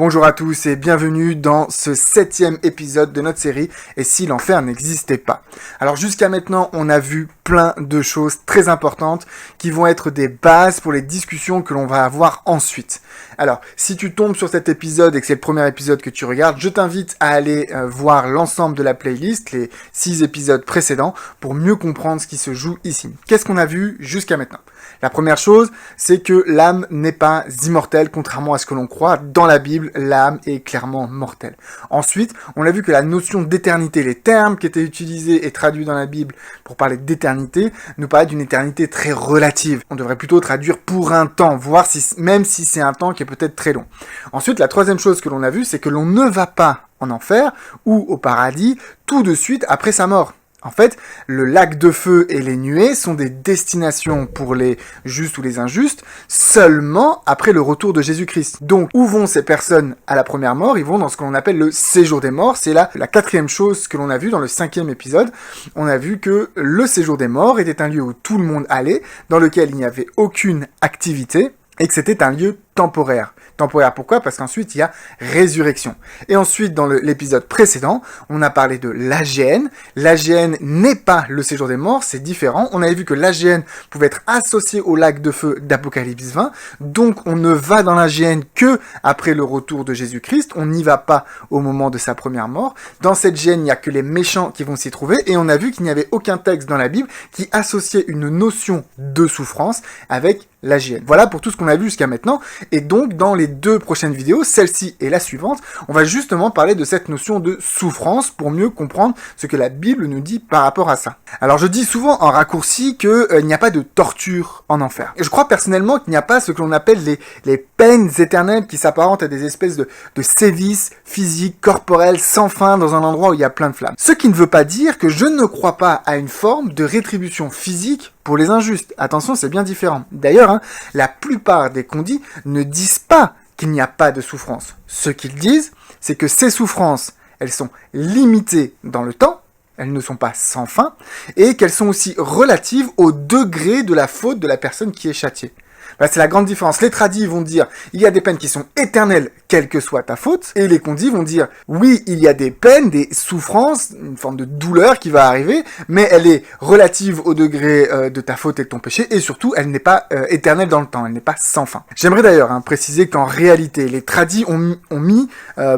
Bonjour à tous et bienvenue dans ce 7e épisode de notre série « Et si l'enfer n'existait pas ?» Alors jusqu'à maintenant, on a vu plein de choses très importantes qui vont être des bases pour les discussions que l'on va avoir ensuite. Alors, si tu tombes sur cet épisode et que c'est le premier épisode que tu regardes, je t'invite à aller voir l'ensemble de la playlist, les 6 épisodes précédents, pour mieux comprendre ce qui se joue ici. Qu'est-ce qu'on a vu jusqu'à maintenant ? La première chose, c'est que l'âme n'est pas immortelle, contrairement à ce que l'on croit. Dans la Bible, l'âme est clairement mortelle. Ensuite, on a vu que la notion d'éternité, les termes qui étaient utilisés et traduits dans la Bible pour parler d'éternité, nous parlaient d'une éternité très relative. On devrait plutôt traduire pour un temps, voire même si c'est un temps qui est peut-être très long. Ensuite, la troisième chose que l'on a vue, c'est que l'on ne va pas en enfer ou au paradis tout de suite après sa mort. En fait, le lac de feu et les nuées sont des destinations pour les justes ou les injustes seulement après le retour de Jésus-Christ. Donc, où vont ces personnes à la première mort ? Ils vont dans ce que l'on appelle le séjour des morts. C'est là la quatrième chose que l'on a vue dans le 5e épisode. On a vu que le séjour des morts était un lieu où tout le monde allait, dans lequel il n'y avait aucune activité, et que c'était un lieu temporaire. Temporaire, pourquoi ? Parce qu'ensuite, il y a résurrection. Et ensuite, dans l'épisode précédent, on a parlé de l'AGN. L'AGN n'est pas le séjour des morts, c'est différent. On avait vu que l'AGN pouvait être associé au lac de feu d'Apocalypse 20. Donc, on ne va dans l'AGN que après le retour de Jésus-Christ. On n'y va pas au moment de sa première mort. Dans cette GN, il n'y a que les méchants qui vont s'y trouver. Et on a vu qu'il n'y avait aucun texte dans la Bible qui associait une notion de souffrance avec l'AGN. Voilà pour tout ce qu'on a vu jusqu'à maintenant. Et donc, dans les 2 prochaines vidéos, celle-ci et la suivante, on va justement parler de cette notion de souffrance pour mieux comprendre ce que la Bible nous dit par rapport à ça. Alors, je dis souvent en raccourci qu'il n'y a pas de torture en enfer. Et je crois personnellement qu'il n'y a pas ce que l'on appelle les peines éternelles qui s'apparentent à des espèces de sévices physiques, corporels, sans fin dans un endroit où il y a plein de flammes. Ce qui ne veut pas dire que je ne crois pas à une forme de rétribution physique pour les injustes. Attention, c'est bien différent. D'ailleurs, la plupart des condits ne disent pas qu'il n'y a pas de souffrance. Ce qu'ils disent, c'est que ces souffrances, elles sont limitées dans le temps, elles ne sont pas sans fin, et qu'elles sont aussi relatives au degré de la faute de la personne qui est châtiée. C'est la grande différence. Les tradis vont dire, il y a des peines qui sont éternelles, quelle que soit ta faute, et les condis vont dire, oui, il y a des peines, des souffrances, une forme de douleur qui va arriver, mais elle est relative au degré de ta faute et de ton péché, et surtout, elle n'est pas éternelle dans le temps, elle n'est pas sans fin. J'aimerais d'ailleurs préciser qu'en réalité, les tradis ont mis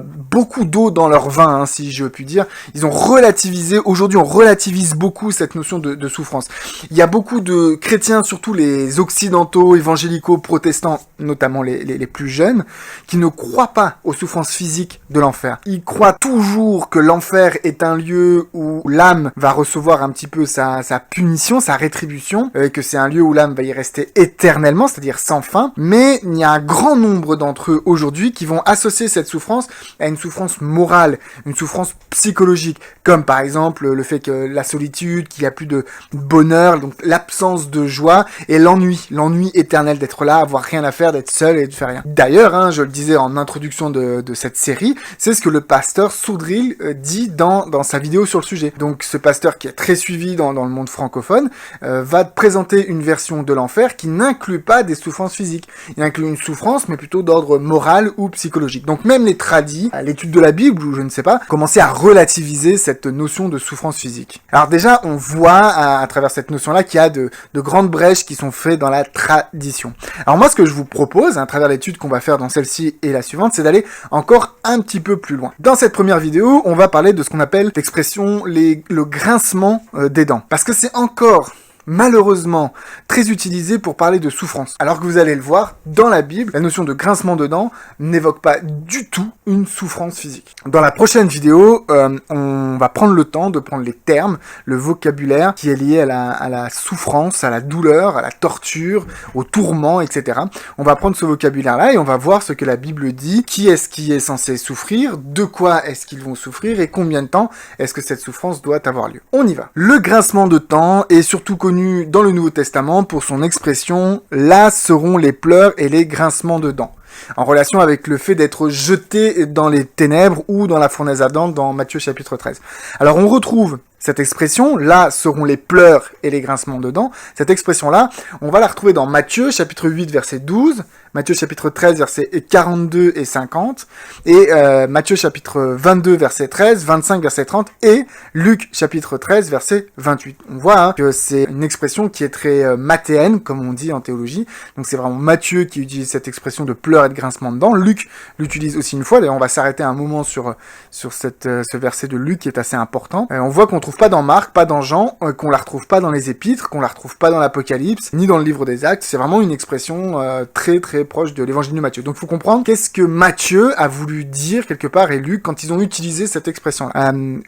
beaucoup d'eau dans leur vin, si je puis dire. Ils ont relativisé, aujourd'hui on relativise beaucoup cette notion de souffrance. Il y a beaucoup de chrétiens, surtout les occidentaux, évangéliques, protestants, notamment les plus jeunes, qui ne croient pas aux souffrances physiques de l'enfer. Ils croient toujours que l'enfer est un lieu où l'âme va recevoir un petit peu sa punition, sa rétribution, que c'est un lieu où l'âme va y rester éternellement, c'est-à-dire sans fin, mais il y a un grand nombre d'entre eux aujourd'hui qui vont associer cette souffrance à une souffrance morale, une souffrance psychologique, comme par exemple le fait que la solitude, qu'il n'y a plus de bonheur, donc l'absence de joie et l'ennui éternel d'être là, avoir rien à faire, d'être seul et de faire rien. D'ailleurs, je le disais en introduction de cette série, c'est ce que le pasteur Soudril dit dans sa vidéo sur le sujet. Donc ce pasteur qui est très suivi dans le monde francophone va présenter une version de l'enfer qui n'inclut pas des souffrances physiques. Il inclut une souffrance, mais plutôt d'ordre moral ou psychologique. Donc même les tradis, à l'étude de la Bible, ou je ne sais pas, commençaient à relativiser cette notion de souffrance physique. Alors déjà, on voit à travers cette notion-là qu'il y a de grandes brèches qui sont faites dans la tradition. Alors moi, ce que je vous propose, à travers l'étude qu'on va faire dans celle-ci et la suivante, c'est d'aller encore un petit peu plus loin. Dans cette première vidéo, on va parler de ce qu'on appelle l'expression le grincement des dents. Parce que c'est encore malheureusement très utilisé pour parler de souffrance. Alors que vous allez le voir, dans la Bible, la notion de grincement de dents n'évoque pas du tout une souffrance physique. Dans la prochaine vidéo, on va prendre le temps de prendre les termes, le vocabulaire qui est lié à la souffrance, à la douleur, à la torture, au tourment, etc. On va prendre ce vocabulaire-là et on va voir ce que la Bible dit, qui est censé souffrir, de quoi est-ce qu'ils vont souffrir et combien de temps est-ce que cette souffrance doit avoir lieu. On y va. Le grincement de dents est surtout connu dans le Nouveau Testament pour son expression « Là seront les pleurs et les grincements de dents ». En relation avec le fait d'être jeté dans les ténèbres ou dans la fournaise ardente dans Matthieu chapitre 13. Alors on retrouve cette expression, là seront les pleurs et les grincements de dents. Cette expression-là, on va la retrouver dans Matthieu chapitre 8 verset 12, Matthieu chapitre 13, versets 42 et 50, et Matthieu chapitre 22, verset 13, 25, verset 30, et Luc chapitre 13, verset 28. On voit que c'est une expression qui est très mathéenne, comme on dit en théologie, donc c'est vraiment Matthieu qui utilise cette expression de pleurs et de grincement de dents. Luc l'utilise aussi une fois, d'ailleurs on va s'arrêter un moment sur ce verset de Luc qui est assez important. On voit qu'on ne trouve pas dans Marc, pas dans Jean, qu'on la retrouve pas dans les épîtres, qu'on la retrouve pas dans l'Apocalypse, ni dans le livre des Actes, c'est vraiment une expression très très proche de l'évangile de Matthieu. Donc il faut comprendre qu'est-ce que Matthieu a voulu dire quelque part et Luc quand ils ont utilisé cette expression.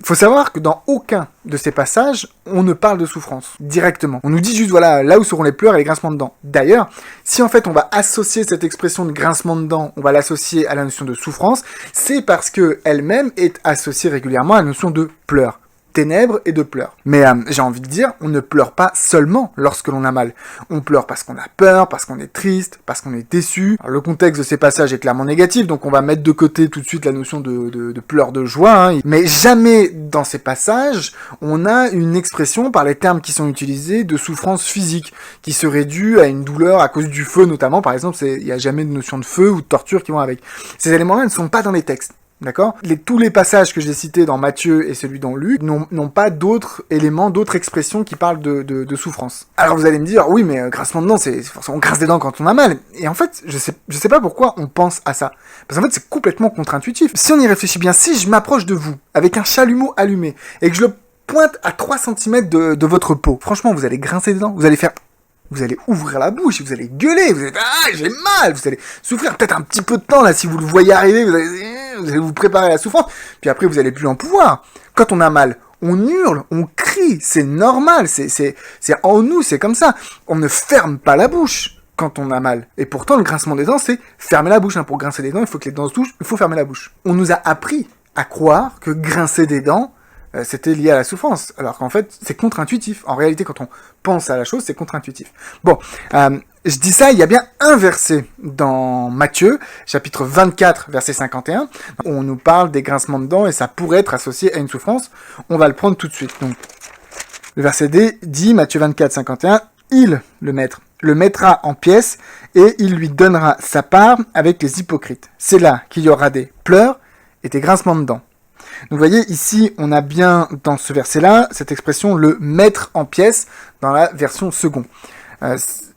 Faut savoir que dans aucun de ces passages, on ne parle de souffrance directement. On nous dit juste voilà, là où seront les pleurs et les grincements de dents. D'ailleurs, si en fait on va associer cette expression de grincement de dents, on va l'associer à la notion de souffrance, c'est parce que elle-même est associée régulièrement à la notion de pleurs. Ténèbres et de pleurs. Mais j'ai envie de dire, on ne pleure pas seulement lorsque l'on a mal. On pleure parce qu'on a peur, parce qu'on est triste, parce qu'on est déçu. Alors, le contexte de ces passages est clairement négatif, donc on va mettre de côté tout de suite la notion de pleurs de joie. Mais jamais dans ces passages, on a une expression par les termes qui sont utilisés de souffrance physique, qui serait due à une douleur à cause du feu notamment. Par exemple, il n'y a jamais de notion de feu ou de torture qui vont avec. Ces éléments-là ne sont pas dans les textes. D'accord ? Tous les passages que j'ai cités dans Matthieu et celui dans Luc n'ont pas d'autres éléments, d'autres expressions qui parlent de souffrance. Alors vous allez me dire, oui, mais grincement de dents, c'est forcément on grince des dents quand on a mal. Et en fait, je sais pas pourquoi on pense à ça. Parce qu'en fait, c'est complètement contre-intuitif. Si on y réfléchit bien, si je m'approche de vous avec un chalumeau allumé et que je le pointe à 3 cm de votre peau, franchement, vous allez grincer des dents, vous allez ouvrir la bouche, vous allez gueuler, vous allez faire « Ah, j'ai mal !» Vous allez souffrir peut-être un petit peu de temps, là, si vous le voyez arriver, vous allez vous préparer à la souffrance, puis après, vous allez plus en pouvoir. Quand on a mal, on hurle, on crie, c'est normal, c'est en nous, c'est comme ça. On ne ferme pas la bouche quand on a mal. Et pourtant, le grincement des dents, c'est fermer la bouche. Pour grincer des dents, il faut que les dents se touchent, il faut fermer la bouche. On nous a appris à croire que grincer des dents, c'était lié à la souffrance, alors qu'en fait, c'est contre-intuitif. En réalité, quand on pense à la chose, c'est contre-intuitif. Bon, je dis ça, il y a bien un verset dans Matthieu, chapitre 24, verset 51, où on nous parle des grincements de dents, et ça pourrait être associé à une souffrance. On va le prendre tout de suite. Donc, le verset D dit, Matthieu 24, 51, « Il, le maître, le mettra en pièces, et il lui donnera sa part avec les hypocrites. C'est là qu'il y aura des pleurs et des grincements de dents. » Donc vous voyez, ici, on a bien, dans ce verset-là, cette expression, le mettre en pièces, dans la version second.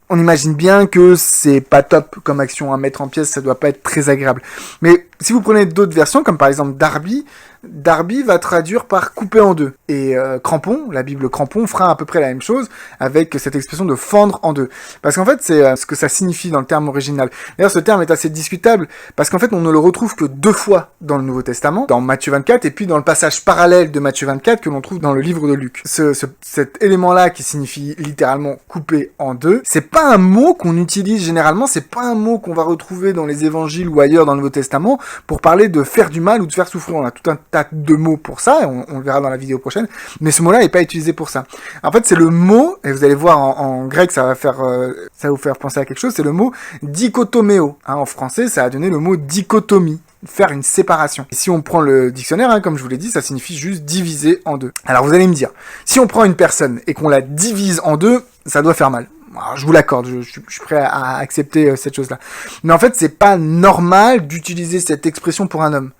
On imagine bien que c'est pas top comme action, mettre en pièces, ça doit pas être très agréable. Mais si vous prenez d'autres versions, comme par exemple Darby va traduire par couper en deux. Et Crampon, la Bible Crampon, fera à peu près la même chose avec cette expression de fendre en deux. Parce qu'en fait, c'est ce que ça signifie dans le terme original. D'ailleurs, ce terme est assez discutable parce qu'en fait, on ne le retrouve que 2 fois dans le Nouveau Testament, dans Matthieu 24 et puis dans le passage parallèle de Matthieu 24 que l'on trouve dans le livre de Luc. Cet élément-là qui signifie littéralement couper en deux, c'est pas un mot qu'on utilise généralement, c'est pas un mot qu'on va retrouver dans les évangiles ou ailleurs dans le Nouveau Testament pour parler de faire du mal ou de faire souffrir. On a tout un tas de mots pour ça, et on le verra dans la vidéo prochaine, mais ce mot-là n'est pas utilisé pour ça. En fait, c'est le mot, et vous allez voir en grec, ça va vous faire penser à quelque chose, c'est le mot dichotoméo. En français, ça a donné le mot dichotomie, faire une séparation. Et si on prend le dictionnaire, comme je vous l'ai dit, ça signifie juste diviser en deux. Alors vous allez me dire, si on prend une personne et qu'on la divise en deux, ça doit faire mal. Alors, je vous l'accorde, je suis prêt à accepter cette chose-là. Mais en fait, c'est pas normal d'utiliser cette expression pour un homme.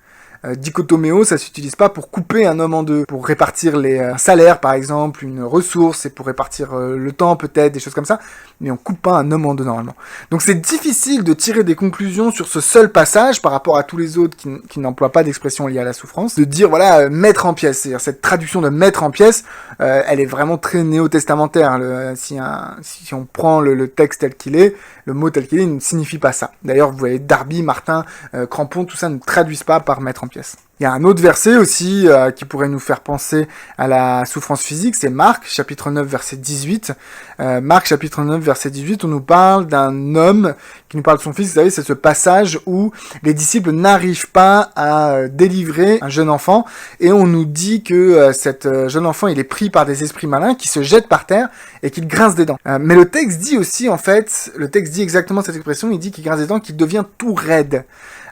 Dichotoméo, ça s'utilise pas pour couper un homme en deux, pour répartir les salaires par exemple, une ressource, et pour répartir le temps peut-être, des choses comme ça, mais on coupe pas un homme en deux normalement. Donc c'est difficile de tirer des conclusions sur ce seul passage par rapport à tous les autres qui n'emploient pas d'expression liée à la souffrance, de dire voilà, mettre en pièces, c'est-à-dire cette traduction de mettre en pièces, elle est vraiment très néo-testamentaire. Si on prend le texte tel qu'il est, le mot tel qu'il est, il ne signifie pas ça. D'ailleurs, vous voyez, Darby, Martin, Crampon, tout ça ne traduisent pas par mettre en pièces. Il y a un autre verset aussi qui pourrait nous faire penser à la souffrance physique, c'est Marc, chapitre 9, verset 18. Marc, chapitre 9, verset 18, on nous parle d'un homme qui nous parle de son fils. Vous savez, c'est ce passage où les disciples n'arrivent pas à délivrer un jeune enfant, et on nous dit que cet jeune enfant, il est pris par des esprits malins qui se jettent par terre et qu'il grince des dents. Mais le texte dit aussi, en fait, le texte dit exactement cette expression, il dit qu'il grince des dents, qu'il devient tout raide.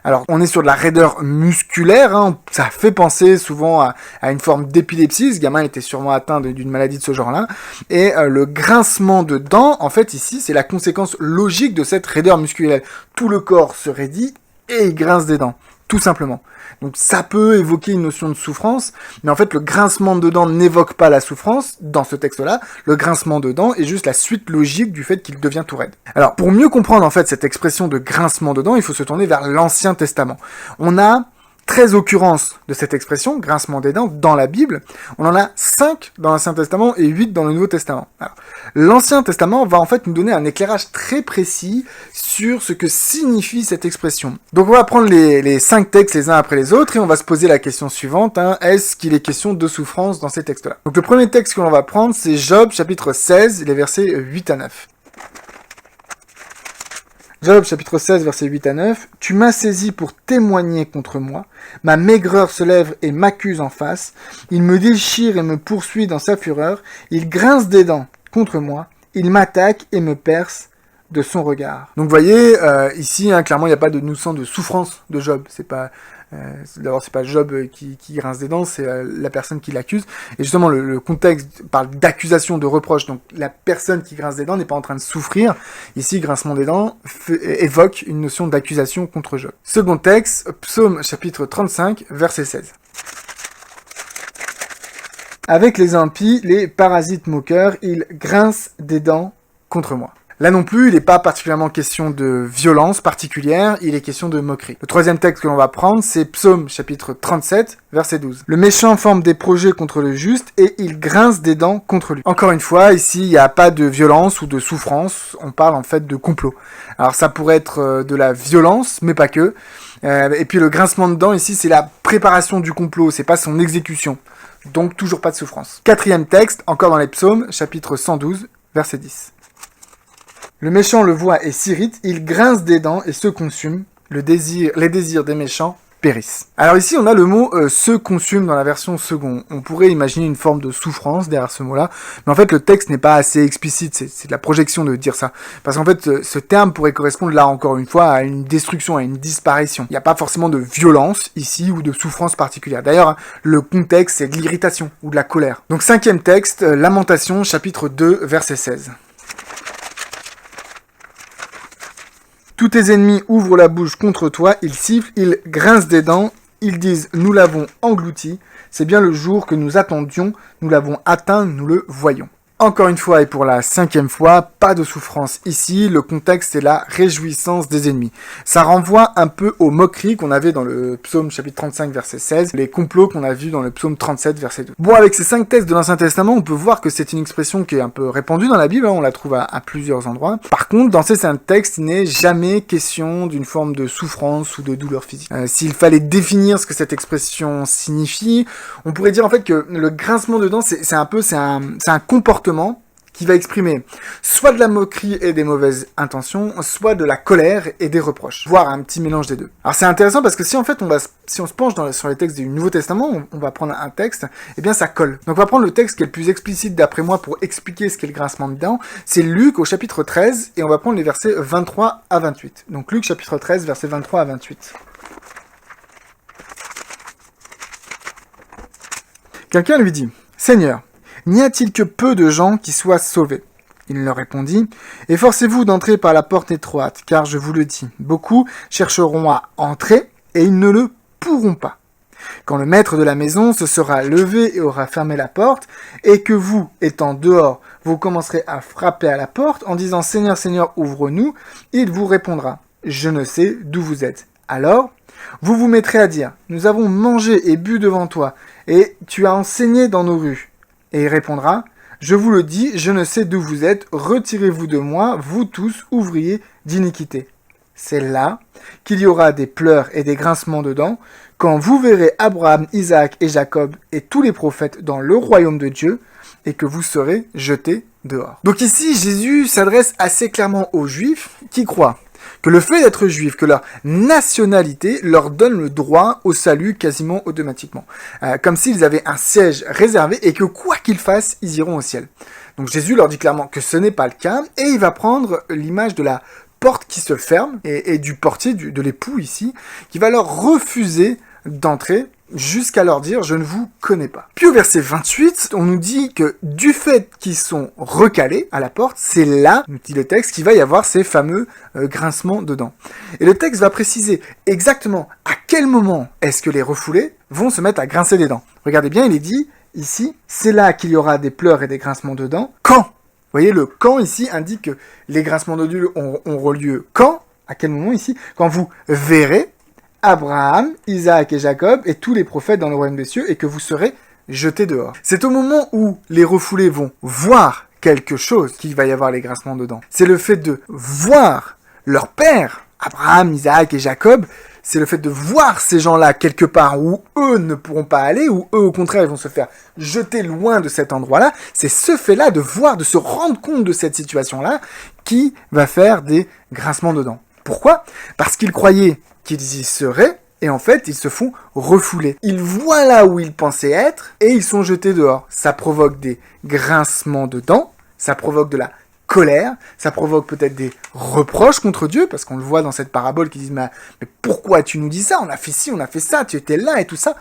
Alors, on est sur de la raideur musculaire, hein. Ça fait penser souvent à une forme d'épilepsie. Ce gamin était sûrement atteint d'une maladie de ce genre-là. Et le grincement de dents, en fait, ici, c'est la conséquence logique de cette raideur musculaire. Tout le corps se raidit et il grince des dents, tout simplement. Donc ça peut évoquer une notion de souffrance, mais en fait le grincement de dents n'évoque pas la souffrance dans ce texte-là. Le grincement de dents est juste la suite logique du fait qu'il devient tout raide. Alors pour mieux comprendre en fait cette expression de grincement de dents, il faut se tourner vers l'Ancien Testament. On a 13 occurrences de cette expression, grincement des dents, dans la Bible. On en a 5 dans l'Ancien Testament et 8 dans le Nouveau Testament. Alors, l'Ancien Testament va en fait nous donner un éclairage très précis sur ce que signifie cette expression. Donc on va prendre les 5 textes les uns après les autres et on va se poser la question suivante, hein, est-ce qu'il est question de souffrance dans ces textes-là? Donc le premier texte que l'on va prendre, c'est Job, chapitre 16, les versets 8 à 9. Job, chapitre 16, versets 8 à 9. « Tu m'as saisi pour témoigner contre moi. Ma maigreur se lève et m'accuse en face. Il me déchire et me poursuit dans sa fureur. Il grince des dents contre moi. Il m'attaque et me perce de son regard. » Donc vous voyez, ici, hein, clairement, il n'y a pas de notion de souffrance de Job. D'abord, c'est pas Job qui grince des dents, c'est la personne qui l'accuse. Et justement, le contexte parle d'accusation, de reproche. Donc, la personne qui grince des dents n'est pas en train de souffrir. Ici, grincement des dents évoque une notion d'accusation contre Job. Second texte, Psaume chapitre 35, verset 16. Avec les impies, les parasites moqueurs, ils grincent des dents contre moi. Là non plus, il n'est pas particulièrement question de violence particulière, il est question de moquerie. Le troisième texte que l'on va prendre, c'est Psaume chapitre 37, verset 12. « Le méchant forme des projets contre le juste et il grince des dents contre lui. » Encore une fois, ici, il n'y a pas de violence ou de souffrance, on parle en fait de complot. Alors ça pourrait être de la violence, mais pas que. Et puis le grincement de dents, ici, c'est la préparation du complot, c'est pas son exécution. Donc toujours pas de souffrance. Quatrième texte, encore dans les psaumes, chapitre 112, verset 10. Le méchant le voit et s'irrite, il grince des dents et se consume. Les désirs des méchants périssent. Alors ici, on a le mot se consume dans la version seconde. On pourrait imaginer une forme de souffrance derrière ce mot-là, mais en fait, le texte n'est pas assez explicite. C'est de la projection de dire ça. Parce qu'en fait, ce terme pourrait correspondre là encore une fois à une destruction, à une disparition. Il n'y a pas forcément de violence ici ou de souffrance particulière. D'ailleurs, le contexte, c'est de l'irritation ou de la colère. Donc, cinquième texte, Lamentation, chapitre 2, verset 16. Tous tes ennemis ouvrent la bouche contre toi, ils sifflent, ils grincent des dents, ils disent « Nous l'avons englouti, c'est bien le jour que nous attendions, nous l'avons atteint, nous le voyons. » Encore une fois et pour la 5e fois, pas de souffrance ici, le contexte est la réjouissance des ennemis. Ça renvoie un peu aux moqueries qu'on avait dans le psaume chapitre 35 verset 16, les complots qu'on a vus dans le psaume 37 verset 2. Bon, avec ces 5 textes de l'Ancien Testament, on peut voir que c'est une expression qui est un peu répandue dans la Bible, hein, on la trouve à plusieurs endroits. Par contre, dans ces 5 textes, il n'est jamais question d'une forme de souffrance ou de douleur physique. S'il fallait définir ce que cette expression signifie, on pourrait dire en fait que le grincement de dents, c'est un comportement qui va exprimer soit de la moquerie et des mauvaises intentions, soit de la colère et des reproches, voire un petit mélange des deux. Alors c'est intéressant parce que si en fait si on se penche sur les textes du Nouveau Testament, on va prendre un texte, et bien ça colle. Donc on va prendre le texte qui est le plus explicite d'après moi pour expliquer ce qu'est le grincement de dents, c'est Luc au chapitre 13, et on va prendre les versets 23 à 28. Donc Luc chapitre 13, versets 23 à 28. Quelqu'un lui dit « Seigneur, n'y a-t-il que peu de gens qui soient sauvés ?» Il leur répondit, « Efforcez-vous d'entrer par la porte étroite, car je vous le dis, beaucoup chercheront à entrer, et ils ne le pourront pas. Quand le maître de la maison se sera levé et aura fermé la porte, et que vous, étant dehors, vous commencerez à frapper à la porte, en disant, Seigneur, Seigneur, ouvre-nous, il vous répondra, je ne sais d'où vous êtes. Alors, vous vous mettrez à dire, nous avons mangé et bu devant toi, et tu as enseigné dans nos rues. Et il répondra, je vous le dis, je ne sais d'où vous êtes, retirez-vous de moi, vous tous, ouvriers d'iniquité. C'est là qu'il y aura des pleurs et des grincements de dents, quand vous verrez Abraham, Isaac et Jacob et tous les prophètes dans le royaume de Dieu, et que vous serez jetés dehors. Donc ici, Jésus s'adresse assez clairement aux Juifs qui croient que le fait d'être juif, que leur nationalité leur donne le droit au salut quasiment automatiquement. Comme s'ils avaient un siège réservé et que quoi qu'ils fassent, ils iront au ciel. Donc Jésus leur dit clairement que ce n'est pas le cas et il va prendre l'image de la porte qui se ferme et du portier, de l'époux ici, qui va leur refuser d'entrer jusqu'à leur dire « je ne vous connais pas ». Puis au verset 28, on nous dit que du fait qu'ils sont recalés à la porte, c'est là, nous dit le texte, qu'il va y avoir ces fameux grincements de dents. Et le texte va préciser exactement à quel moment est-ce que les refoulés vont se mettre à grincer des dents. Regardez bien, il est dit ici, c'est là qu'il y aura des pleurs et des grincements de dents. Quand ? Vous voyez, le quand ici indique que les grincements de dents auront lieu quand ? À quel moment ici ? Quand vous verrez Abraham, Isaac et Jacob et tous les prophètes dans le royaume des cieux et que vous serez jetés dehors. C'est au moment où les refoulés vont voir quelque chose qu'il va y avoir les grincements de dents. C'est le fait de voir leur père, Abraham, Isaac et Jacob, c'est le fait de voir ces gens-là quelque part où eux ne pourront pas aller, où eux au contraire ils vont se faire jeter loin de cet endroit-là. C'est ce fait-là de voir, de se rendre compte de cette situation-là qui va faire des grincements de dents. Pourquoi ? Parce qu'ils croyaient qu'ils y seraient, et en fait, ils se font refouler. Ils voient là où ils pensaient être, et ils sont jetés dehors. Ça provoque des grincements de dents, ça provoque de la colère, ça provoque peut-être des reproches contre Dieu, parce qu'on le voit dans cette parabole qui dit mais pourquoi tu nous dis ça ? On a fait ci, on a fait ça, tu étais là et tout ça.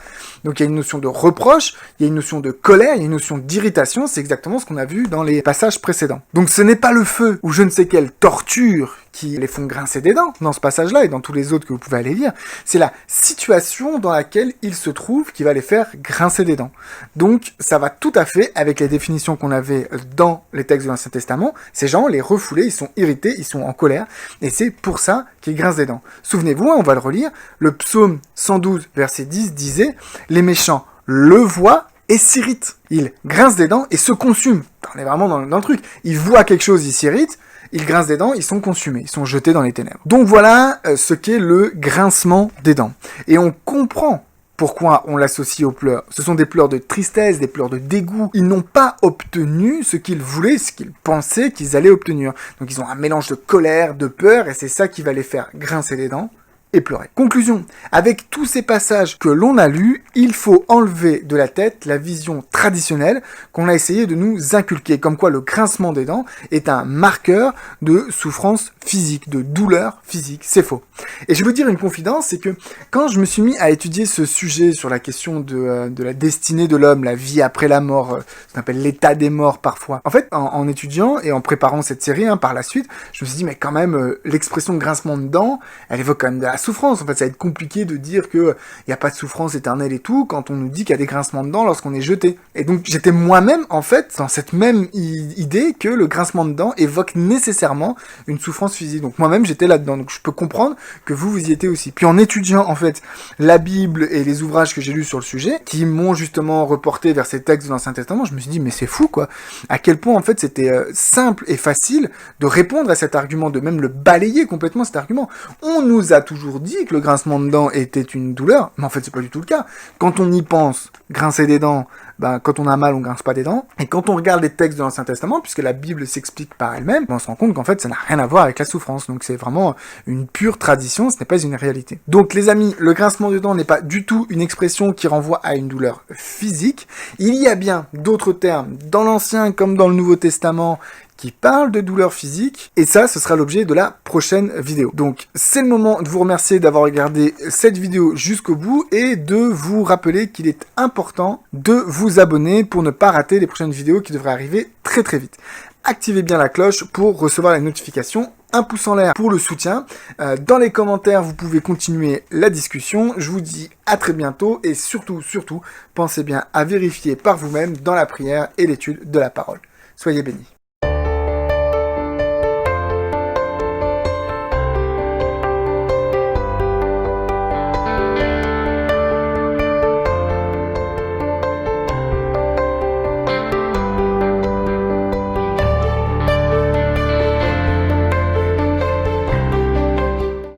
Donc il y a une notion de reproche, il y a une notion de colère, il y a une notion d'irritation, c'est exactement ce qu'on a vu dans les passages précédents. Donc ce n'est pas le feu ou je ne sais quelle torture qui les font grincer des dents dans ce passage-là et dans tous les autres que vous pouvez aller lire, c'est la situation dans laquelle ils se trouvent qui va les faire grincer des dents. Donc ça va tout à fait avec les définitions qu'on avait dans les textes de l'Ancien Testament. Ces gens, les refoulés, ils sont irrités, ils sont en colère, et c'est pour ça qu'ils grincent des dents. Souvenez-vous, on va le relire, le psaume 112, verset 10 disait « Les méchants le voient et s'irritent. Ils grincent des dents et se consument. » On est vraiment dans le truc. Ils voient quelque chose, ils s'irritent, ils grincent des dents, ils sont consumés, ils sont jetés dans les ténèbres. Donc voilà ce qu'est le grincement des dents. Et on comprend pourquoi on l'associe aux pleurs. Ce sont des pleurs de tristesse, des pleurs de dégoût. Ils n'ont pas obtenu ce qu'ils voulaient, ce qu'ils pensaient qu'ils allaient obtenir. Donc ils ont un mélange de colère, de peur, et c'est ça qui va les faire grincer des dents et pleurer. Conclusion, avec tous ces passages que l'on a lus, il faut enlever de la tête la vision traditionnelle qu'on a essayé de nous inculquer, comme quoi le grincement des dents est un marqueur de souffrance physique, de douleur physique. C'est faux. Et je veux dire une confidence, c'est que quand je me suis mis à étudier ce sujet sur la question de la destinée de l'homme, la vie après la mort, ce qu'on appelle l'état des morts parfois, en fait, en étudiant et en préparant cette série par la suite, je me suis dit, mais quand même, l'expression grincement de dents, elle évoque quand même de la souffrance. En fait, ça va être compliqué de dire que il y a pas de souffrance éternelle et tout quand on nous dit qu'il y a des grincements de dents lorsqu'on est jeté. Et donc j'étais moi-même en fait dans cette même idée que le grincement de dents évoque nécessairement une souffrance physique. Donc moi-même j'étais là-dedans. Donc je peux comprendre que vous y étiez aussi. Puis en étudiant en fait la Bible et les ouvrages que j'ai lus sur le sujet, qui m'ont justement reporté vers ces textes de l'Ancien Testament, je me suis dit mais c'est fou quoi. À quel point en fait c'était simple et facile de répondre à cet argument, de même le balayer complètement cet argument. On nous a toujours dit que le grincement de dents était une douleur, mais en fait c'est pas du tout le cas. Quand on y pense, grincer des dents, quand on a mal on grince pas des dents, et quand on regarde les textes de l'Ancien Testament, puisque la Bible s'explique par elle-même, on se rend compte qu'en fait ça n'a rien à voir avec la souffrance, donc c'est vraiment une pure tradition, ce n'est pas une réalité. Donc les amis, le grincement de dents n'est pas du tout une expression qui renvoie à une douleur physique, il y a bien d'autres termes, dans l'Ancien comme dans le Nouveau Testament, qui parle de douleur physique, et ça, ce sera l'objet de la prochaine vidéo. Donc, c'est le moment de vous remercier d'avoir regardé cette vidéo jusqu'au bout, et de vous rappeler qu'il est important de vous abonner pour ne pas rater les prochaines vidéos qui devraient arriver très très vite. Activez bien la cloche pour recevoir les notifications, un pouce en l'air pour le soutien. Dans les commentaires, vous pouvez continuer la discussion. Je vous dis à très bientôt, et surtout, pensez bien à vérifier par vous-même dans la prière et l'étude de la parole. Soyez bénis.